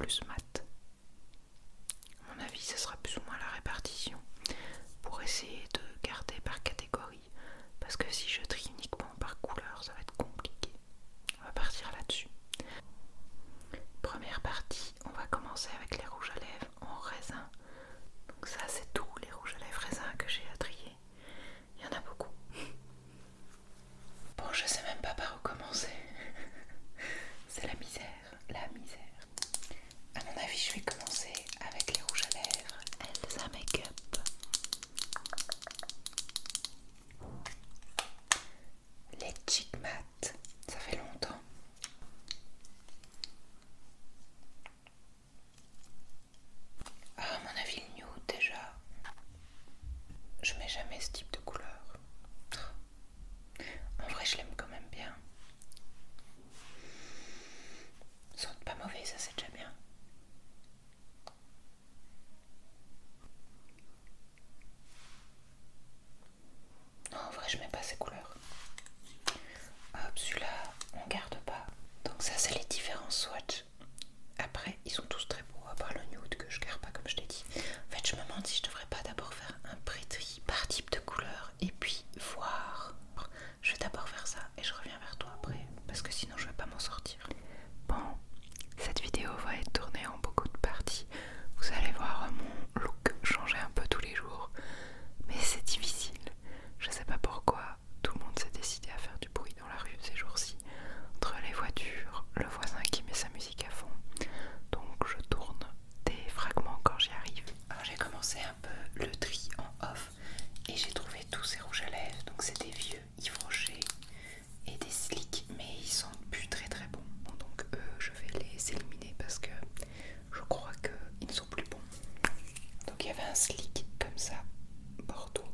plus mat. À mon avis, ce sera plus ou moins la répartition pour essayer de garder par catégorie. Parce que si je trie uniquement par couleur, ça va être compliqué. On va partir là-dessus. Première partie, on va commencer avec les rouges à lèvres en raisin. Donc ça, c'est tous les rouges à lèvres raisin que j'ai à trier. Il y en a beaucoup. Bon, je sais même pas par où commencer. C'est la misère, la misère. À mon avis, je vais commencer avec les rouges à lèvres Elsa Makeup. Les Cheek Matte, ça fait longtemps. À mon avis, le nude déjà, je mets jamais ce type de couleur. En vrai, je l'aime quand même bien. Sente pas mauvais, ça c'est déjà bien. Non, en vrai, je mets pas ces couleurs. Hop, celui-là, on garde pas. Donc ça, c'est les différents swatchs. Après, ils sont tous très beaux, à part le nude que je garde pas comme je t'ai dit. En fait, je me demande si je devrais pas d'abord faire un pré-tri par type de couleur et puis voir. Je vais d'abord faire ça et je reviens vers toi après, parce que sinon je vais pas m'en sortir. Bon, cette vidéo va être tournée en beaucoup de parties. Vous allez voir mon look changer un peu tous les jours, mais c'est difficile. Je sais pas pourquoi tout le monde s'est décidé à faire du bruit dans la rue ces jours-ci. Entre les voitures, le voisin qui met sa musique à fond. Donc je tourne des fragments quand j'y arrive. Alors j'ai commencé un peu le tri en off et j'ai trouvé tous ces rouges à lèvres. Donc c'est des vieux Yves Rocher et des slicks, mais ils sont plus très très bons. Donc eux, je vais les éliminer parce que je crois qu'ils ne sont plus bons. Donc il y avait un slick comme ça, Bordeaux.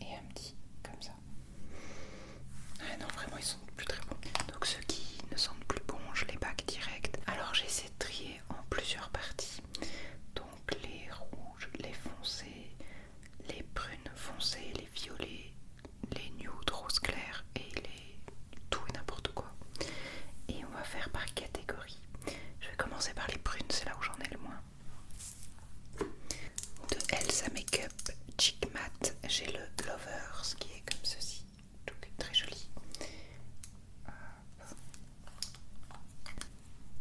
Et un petit comme ça. Ah non, vraiment, ils sont plus très bons. Donc ceux qui ne sentent plus bons, je les bac direct. Alors j'ai essayé de trier en plusieurs parties. Donc les rouges, les foncés, les brunes foncées, les violets, les nudes rose clair et les tout et n'importe quoi. Et on va faire par catégorie. Je vais commencer par les brunes, c'est là où j'en ai le moins. De Elsa Makeup Cheek Matte, j'ai le Lovers qui est comme ceci, donc très joli.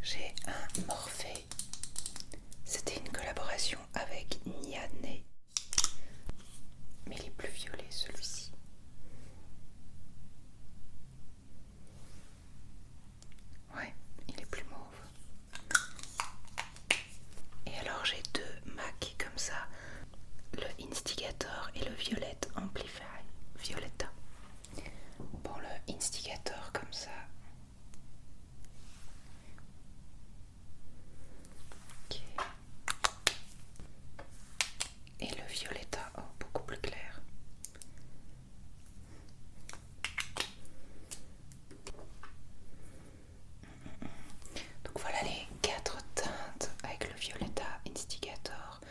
J'ai un Morphe, c'était une collaboration avec Niane, mais il est plus violet celui-ci. Ouais, il est plus mauve. Et alors j'ai deux MAC comme ça, le Instigator et le Violette Amplify, Violetta. Bon, le Instigator comme ça. Okay. Et le Violetta, oh, beaucoup plus clair. Donc voilà les 4 teintes avec le Violetta, Instigator,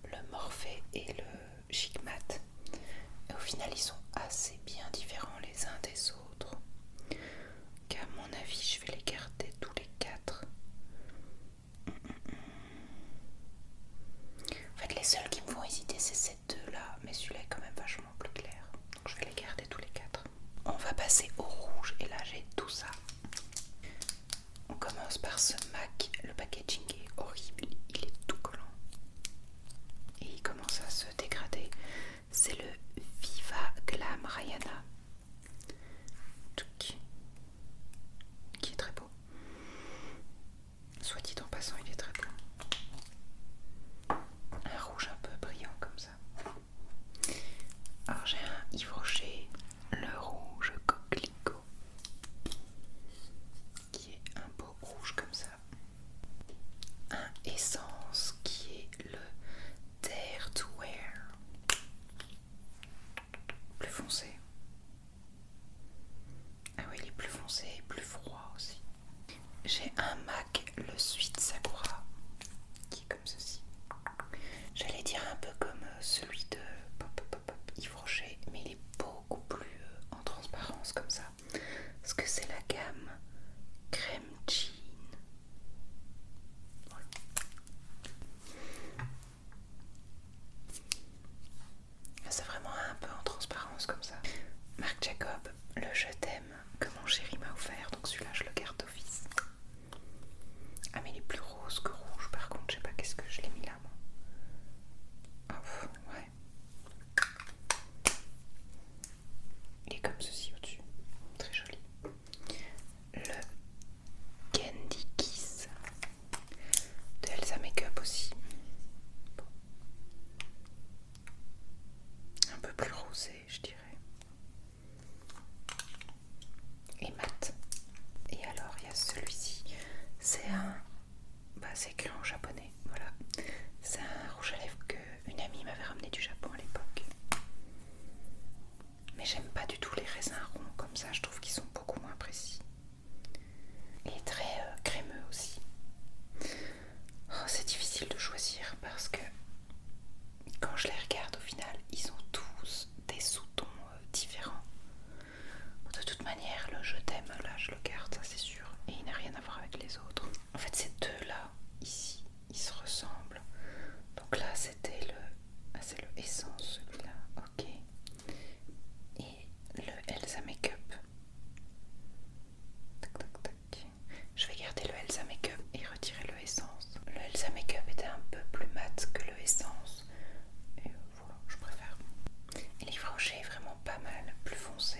le Morphe et le Cheek Matte. Et au final ils sont assez bien différents les uns des autres. Qu'à mon avis je vais les garder tous les 4. En fait les seuls qui me font hésiter c'est ces deux là, mais celui-là est quand même vachement plus clair. Donc je vais les garder tous les 4. On va passer au rouge et là j'ai tout ça. On commence par ce MAC, le packaging est horrible, il est tout collant. Et il commence à se dégrader. C'est le Viva Glam Rihanna. Qui est très beau. Soit dit en passant, il est très beau. Un rouge un peu brillant comme ça. Alors j'ai un Yves Rocher, le rouge coquelicot, qui est un beau rouge comme ça. Un rire parce que quand je les regarde au final, ils ont tous des sous-tons différents. De toute manière, le je t'aime, là, je le garde, ça c'est sûr. Et il n'a rien à voir avec les autres. En fait, ces deux-là, ici, ils se ressemblent. Donc là, c'était le... Ah, c'est le Essence, celui-là. Ok. Et le Elsa Makeup. Tac, tac, tac. Je vais garder le Elsa Makeup et retirer le Essence. Le Elsa Makeup était un peu plus mat que le Essence. Et voilà, je préfère. Et Livre Rocher est vraiment pas mal, plus foncé.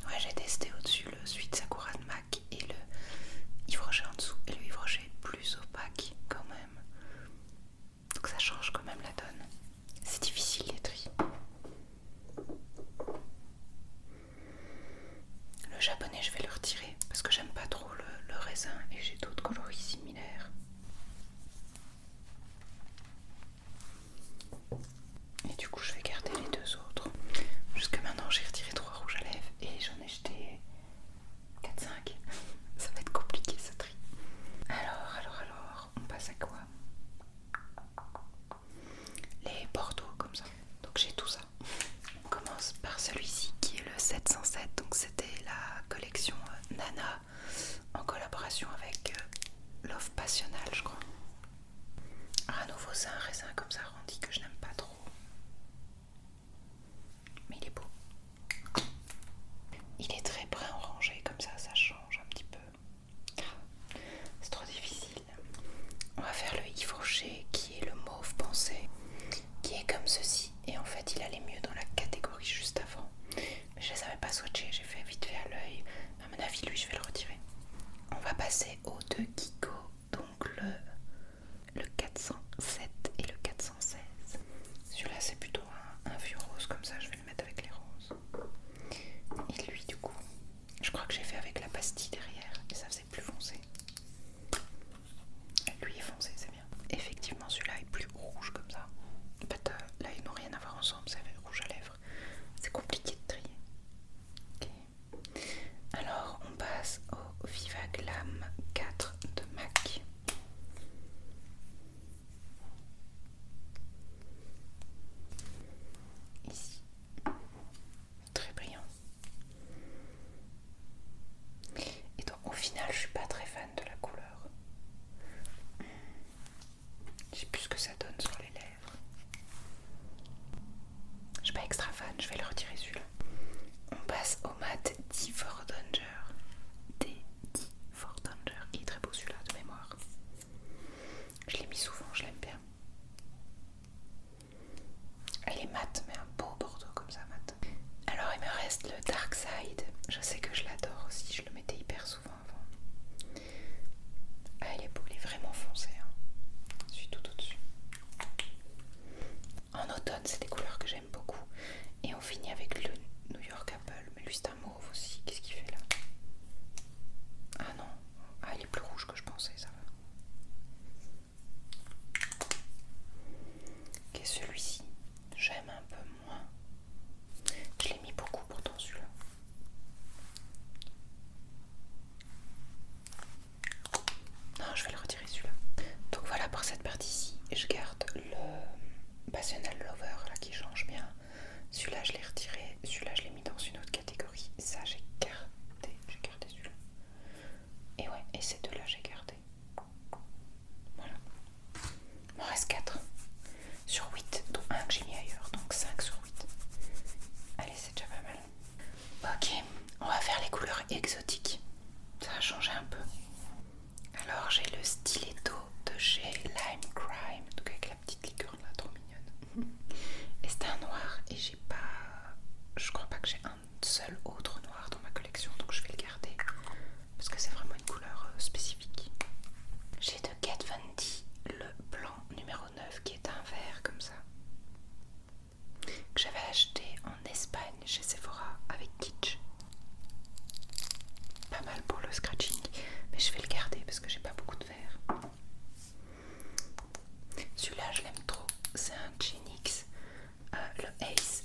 Ouais, j'ai testé au-dessus le Sweet Sakura de MAC et le Yves Rocher en dessous. Et le Yves Rocher est plus opaque quand même. Donc ça change quand même la donne. C'est difficile les tris. Le japonais, je vais le retirer parce que j'aime pas trop le raisin et j'ai d'autres coloris similaires. Et du coup, je vais garder les deux autres. Jusque maintenant, j'ai retiré 3 rouges à lèvres et j'en ai jeté 4-5. Ça va être compliqué ce tri. Alors, on passe à quoi? Les Bordeaux comme ça. Donc j'ai tout ça. On commence par celui-ci qui est le 707. Donc c'était la collection Nana en collaboration avec Love Passionnel, je crois. À nouveau, c'est un raisin comme ça arrondi que je n'aime pas trop. Mais il est beau. Il est très brun orangé comme ça change un petit peu. C'est trop difficile. On va faire le Yves Rocher qui est le mauve pensée, qui est comme ceci. Et en fait, il allait mieux dans la catégorie juste avant. Mais je les avais pas swatchés, j'ai fait vite fait à l'œil. À mon avis, lui, je vais le retirer. On va passer aux deux Kiko, donc le 407 et le 416. Celui-là, c'est plutôt un vieux rose, comme ça, je vais le mettre avec les roses. Et lui, du coup, je crois que j'ai fait avec la pastille derrière, et ça faisait plus foncé. Lui est foncé, c'est bien. Effectivement, celui-là est plus rouge comme ça. En fait, là, ils n'ont rien à voir ensemble, c'est rouge à lèvres. C'est compliqué de trier. Okay. Alors, on passe au Viva Glam 4 de MAC. Ici. Très brillant. Et donc, au final, je suis pas très fan de la couleur. Je sais plus ce que ça donne sur les lèvres. Je suis pas extra fan, je vais le retirer celui-là. On passe au mat D for Danger. D for Danger. Il est très beau celui-là de mémoire. Je l'ai mis souvent, je l'aime bien. Il est mat, mais un beau bordeaux comme ça, mat. Alors il me reste le Dark Side. Je sais que je l'adore aussi, je le mettais hyper souvent avant. Ah, il est beau, il est vraiment foncé. Hein. Je suis tout au-dessus. En automne, c'est des couleurs que j'aime beaucoup. Et on finit avec le New York Apple. Mais lui, c'est un mauve aussi. Qu'est-ce qu'il fait là? Ah non. Ah, il est plus rouge que je pensais, ça va. Ok, celui-ci, j'aime un peu moins. Je l'ai mis beaucoup pourtant celui-là. Non, je vais le retirer celui-là. Donc voilà pour cette partie-ci. Et je garde le Passionnel Lover là qui change bien. Celui-là, je l'ai retiré. Celui-là, je l'ai mis dans une autre catégorie. Ça, j'ai gardé. J'ai gardé celui-là. Et ouais, et ces deux-là, j'ai gardé. Voilà. Il m'en reste 4 sur 8, dont un que j'ai mis ailleurs. Donc 5 sur 8. Allez, c'est déjà pas mal. Ok, on va faire les couleurs exotiques. Ça va changer un peu. Alors j'ai le Stiletto de chez Lime Crime, donc avec la petite licorne là, trop mignonne. Et c'est un noir et j'ai pas... Je crois pas que j'ai un seul autre noir dans ma collection, donc je vais le garder. Parce que c'est vraiment une couleur spécifique. J'ai de Kat Von D le blanc numéro 9 qui est un vert comme ça. Que j'avais acheté en Espagne chez Sephora avec Kitsch. Pas mal pour le scratching, mais je vais le garder parce que j'ai pas beaucoup de verre. Celui-là je l'aime trop, c'est un Genix, le Ace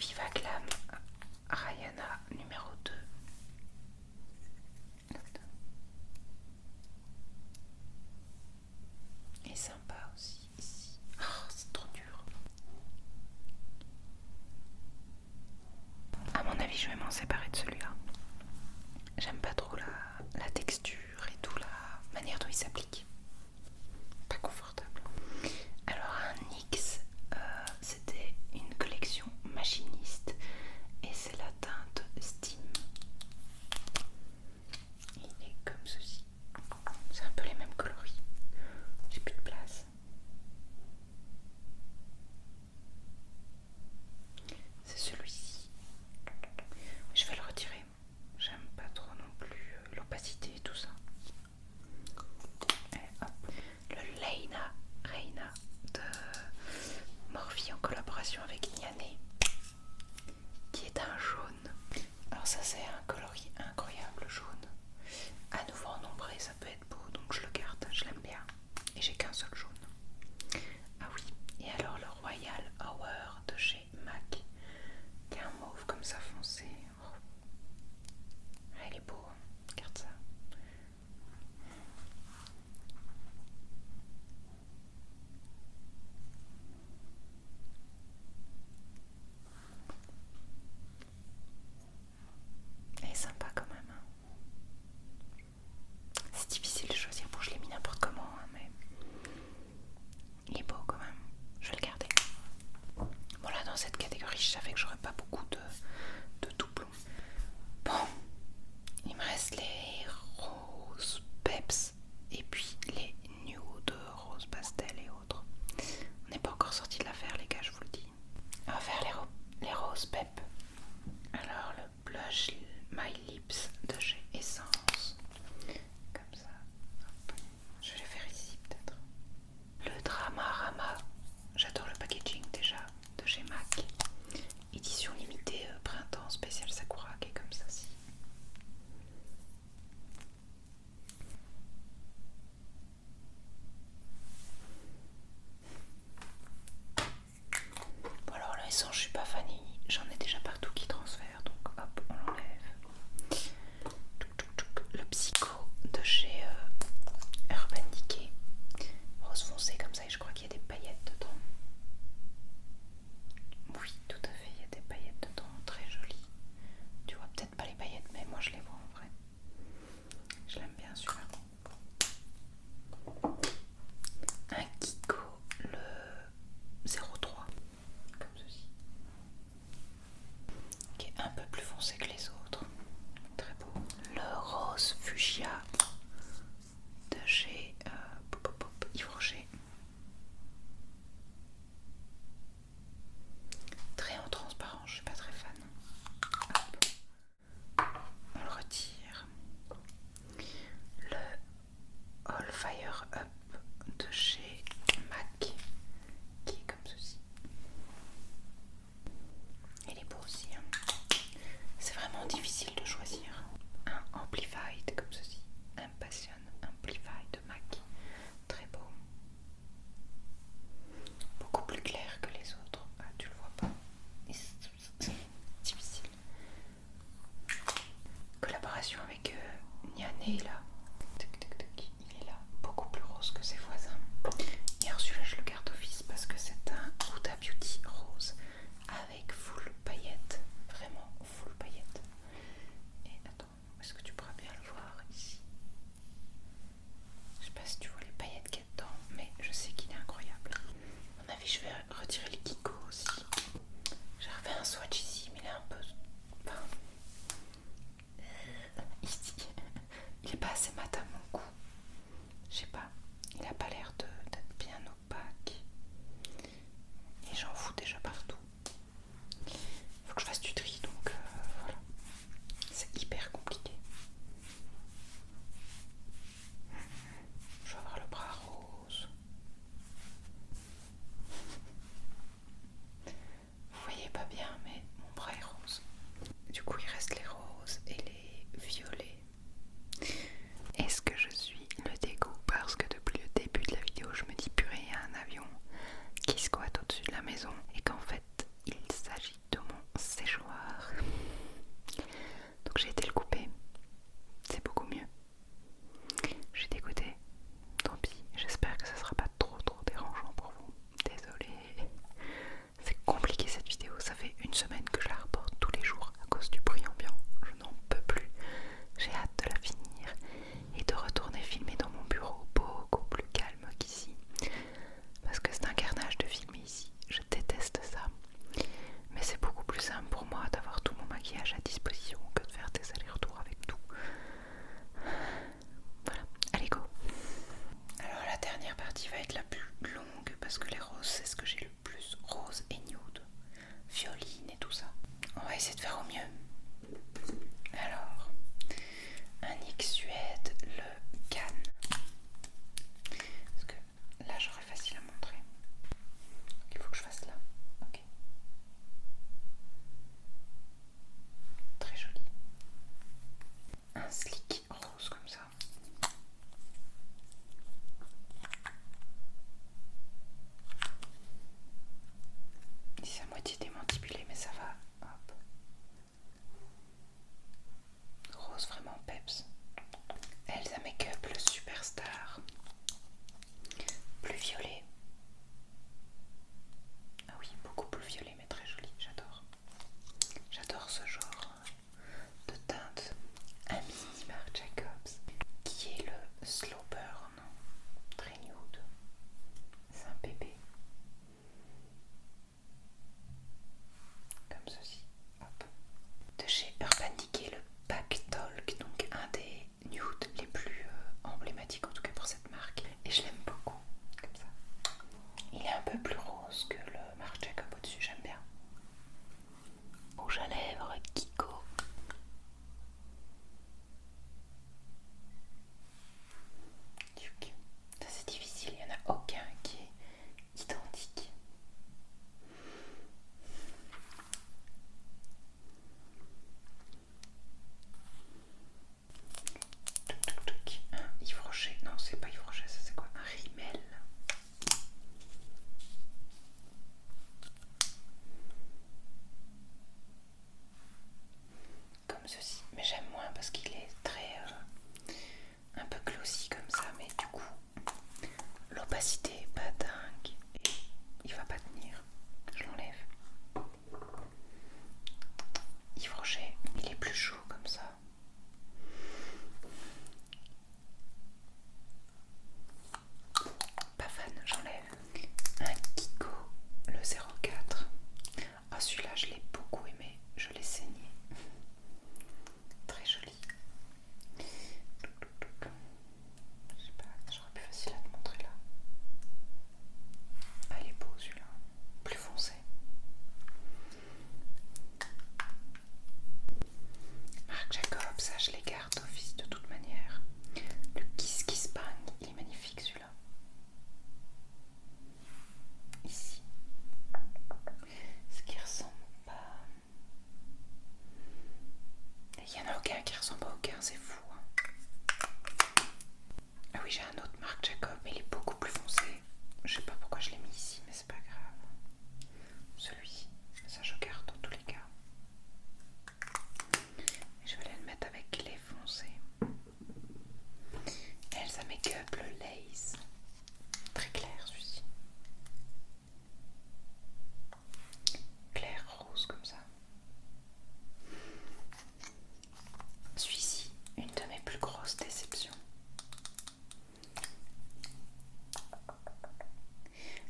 Viva Glam Rihanna numéro 2. Et sympa aussi ici. Oh, c'est trop dur. À mon avis, je vais m'en séparer de celui-là. J'aime pas trop la texture et tout, la manière dont il s'applique. Pas confortable. Alors un NYX, c'était une collection machiniste et c'est la teinte Steam. Il est comme ceci. C'est un peu les mêmes coloris. J'ai plus de place. C'est celui-ci. Je vais le retirer. J'aime pas trop non plus l'opacité et tout ça. Et hop. Le Reina de Morphe en collaboration avec Niané, qui est un jaune. Alors ça c'est un coloris incroyable jaune. À nouveau en ombré, ça peut être beau, donc je le garde, je l'aime bien. Et j'ai qu'un seul jaune. Ah oui, et alors le Royal Hour de chez MAC, qui est un mauve comme ça foncé. Oh. Ah, il est beau, hein. Regarde ça. Elle est sympa quand même. Hein. C'est difficile de choisir. Bon, je l'ai mis n'importe comment, hein, mais il est beau quand même. Je vais le garder. Bon, là, dans cette catégorie, je savais que j'aurais pas beaucoup de doublons. Bon, il me reste les roses peps et puis les nude rose pastel et autres. On n'est pas encore sorti de l'affaire, les gars, je vous le dis. On va faire les roses pep. Alors, le blush My Lips de chez Essence. Comme ça. Hop. Je vais les faire ici, peut-être. Le Dramarama. J'adore le packaging déjà de chez MAC. Édition limitée printemps spécial Sakura qui est comme ça. Si. bouquin, c'est fou. Ah oui, j'ai un autre Marc Jacob, mais il est beaucoup plus foncé. Je sais pas pourquoi je l'ai mis ici, mais c'est pas grave. Celui-ci, ça je garde dans tous les cas. Et je vais aller le mettre avec les foncés. Elsa Makeup, le Lace. Très clair celui-ci. Clair rose comme ça. Celui-ci, une de mes plus grosses déceptions.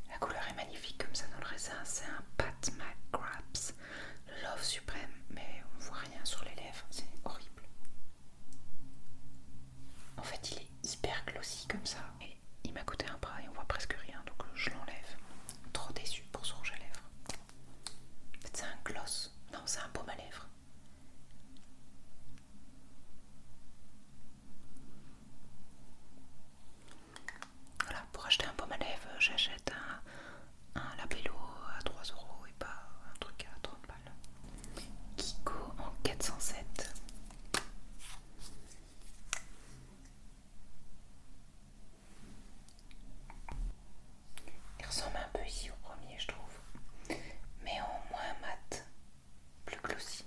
La couleur est magnifique comme ça dans le raisin. C'est un Pat McGrath's Love Suprême, mais on voit rien sur les lèvres. C'est horrible. En fait, il est hyper glossy comme ça. Et il m'a coûté un bras et on voit presque rien, donc je l'enlève. Trop déçue pour ce rouge à lèvres. En fait, c'est un gloss. Non, c'est un baume à lèvres. Voilà, pour acheter un baume à lèvres, j'achète un labello à 3 € et pas un truc à 30 balles. Kiko en 407. Il ressemble un peu ici au premier, je trouve, mais en moins mat, plus glossy.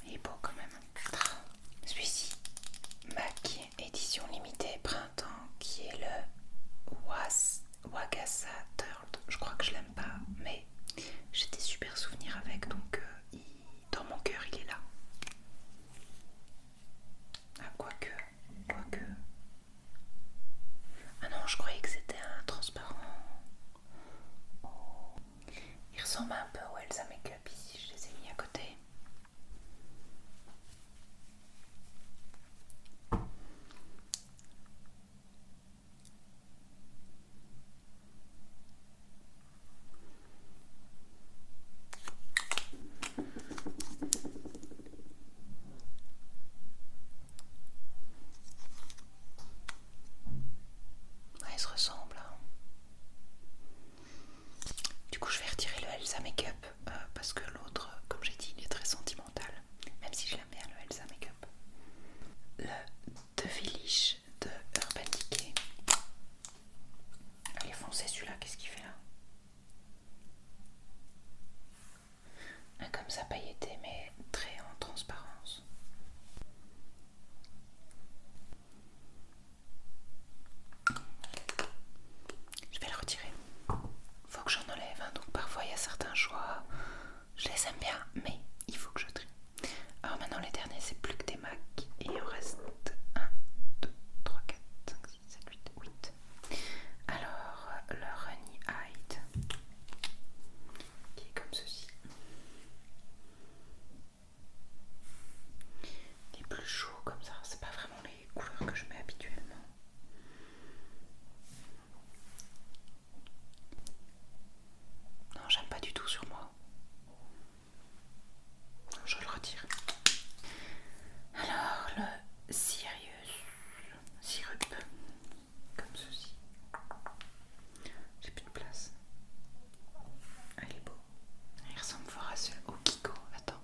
Il est beau quand même. Celui-ci, MAC édition limitée printemps, qui est le Wagasa Turtle. Je crois que je l'aime pas, mais j'ai des super souvenirs avec, donc dans mon cœur il est là. Ah, quoique. Ah non, je croyais que c'était un transparent. Oh. Il ressemble un peu au Elsa Makeup ici, je les ai mis à côté. Ouais, ils se ressemblent. Hein. Du coup, je vais retirer le Elsa Makeup parce que l'autre, comme j'ai dit, il est très sentimental. Même si je l'aime bien, le Elsa Makeup. Le The Village de Urban Decay. Il est foncé celui-là, qu'est-ce qu'il fait là? Un comme ça pailleté, mais très en transparence. Je vais le retirer. Faut que j'en enlève, hein. Donc parfois il y a certains choix, je les aime bien, mais il faut que je trie. Alors maintenant les derniers c'est plus que des MAC et il en reste 1, 2, 3, 4, 5, 6, 7, 8. Alors le Runny Eyed qui est comme ceci. Les plus chauds comme ça, c'est pas vraiment les couleurs que je mets habituellement. Non, j'aime pas du tout sur moi. Je le retire. Alors le Sirius Syrup comme ceci. J'ai plus de place. Ah, il est beau. Il ressemble fort à ce au Kiko. Attends.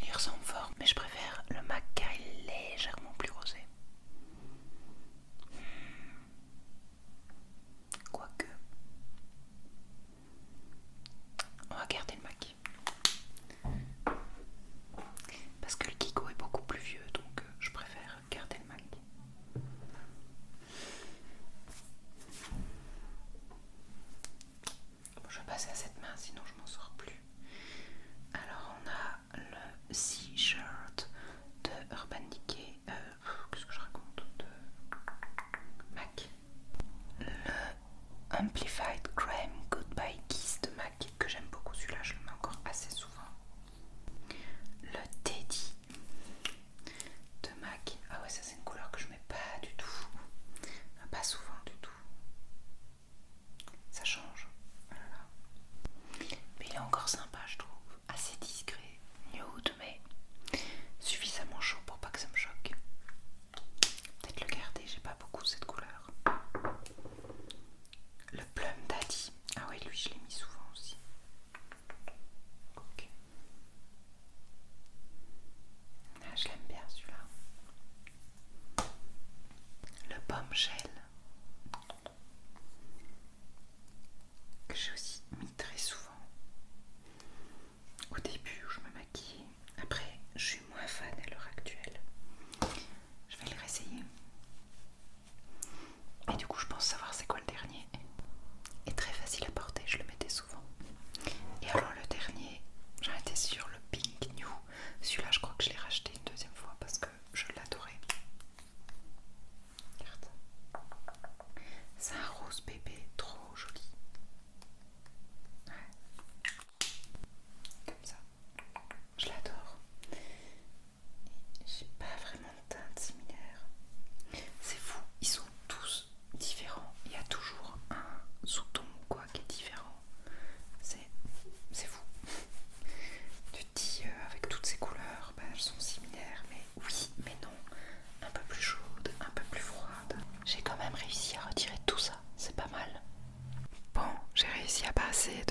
Il ressemble fort, mais je préfère le MAC car il est légèrement plus rosé. Quoique. On va garder le MAC. Parce que le Kiko est beaucoup plus vieux, donc je préfère garder le MAC. Bon, je vais passer à cette main, sinon je m'en sors plus. Alors on a le Sea-Shirt de Urban Decay. Qu'est-ce que je raconte? De MAC. Le Amplified Crème Goodbye Kiss de MAC, que j'aime beaucoup. Celui-là, je le mets encore assez souvent. Le Teddy de MAC. Ah ouais, ça c'est une couleur que je mets pas du tout. Pas souvent du tout. Ça change. Voilà. sous-ton ou quoi qui est différent. C'est fou. Tu te dis, avec toutes ces couleurs, bah, elles sont similaires, mais oui, mais non. Un peu plus chaude, un peu plus froide. J'ai quand même réussi à retirer tout ça, c'est pas mal. Bon, j'ai réussi à passer